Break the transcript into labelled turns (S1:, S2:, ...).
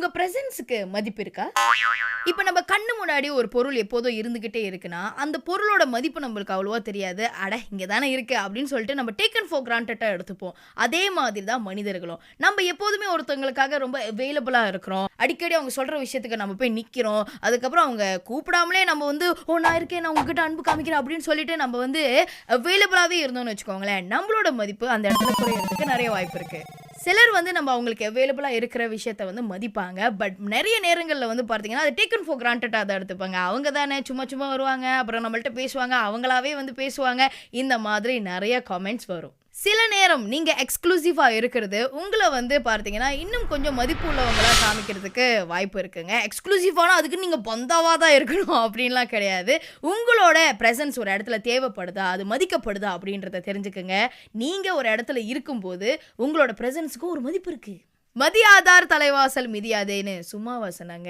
S1: உங்க பிரசன்ஸ்க்கு மதிப்பு இருக்கா? இப்ப நம்ம கண்ணு முன்னாடி ஒரு பொருள் எப்போதும் இருந்துகிட்டே இருக்குன்னா, அந்த பொருளோட மதிப்பு நம்மளுக்கு அவ்வளவா தெரியாது. அட இங்க தானே இருக்கு அப்படின்னு சொல்லிட்டு நம்ம டேக்கன் ஃபார் கிராண்டடா எடுத்துப்போம். அதே மாதிரி தான் மனிதர்களும். நம்ம எப்போதுமே ஒருத்தவங்களுக்காக ரொம்ப அவைலபிளா இருக்கிறோம். அடிக்கடி அவங்க சொல்ற விஷயத்துக்கு நம்ம போய் நிக்கிறோம். அதுக்கப்புறம் அவங்க கூப்பிடாமலே நம்ம வந்து, "ஓ நான் இருக்கேன். நான் உங்ககிட்ட அன்பு காமிக்கிறேன்" அப்படின்னு சொல்லிட்டு நம்ம வந்து அவைலபிளாவே இருந்தோம்னு வச்சுக்கோங்களேன். நம்மளோட மதிப்பு அந்த இடத்துல குறையறதுக்கு நெறைய வாய்ப்பு இருக்கு. சிலர் வந்து நம்ம அவங்களுக்கு அவைலபிளா இருக்கிற விஷயத்த வந்து மதிப்பாங்க. பட் நெறைய நேரங்கள்ல வந்து பார்த்தீங்கன்னா, அது டேக்கன் ஃபார் கிராண்டடா தான் எடுத்துப்பாங்க. அவங்க தானே சும்மா சும்மா வருவாங்க. அப்புறம் நம்மள்ட்ட பேசுவாங்க. அவங்களாவே வந்து பேசுவாங்க. இந்த மாதிரி நெறைய காமெண்ட்ஸ் வரும். சில நேரம் நீங்க எக்ஸ்க்ளூசிவா இருக்கிறது, உங்கள வந்து பார்த்தீங்கன்னா, இன்னும் கொஞ்சம் மதிப்பு உள்ளவங்களா காமிக்கிறதுக்கு வாய்ப்பு இருக்குங்க. எக்ஸ்க்ளூசிவானா அதுக்குன்னு நீங்க பந்தாவா தான் இருக்கணும் அப்டின்லாம் கிடையாது. உங்களோட பிரசன்ஸ் ஒரு இடத்துல தேவைப்படுதா? அது மதிக்கப்படுதா? அப்டின்றத தெரிஞ்சுக்கங்க. நீங்க ஒரு இடத்துல இருக்கும்போது, உங்களோட பிரசன்ஸ்க்கு ஒரு மதிப்பு இருக்கு. "மதியாதார் தலைவாசல் மிதியாதேன்னு" சும்மாவா சொன்னாங்க?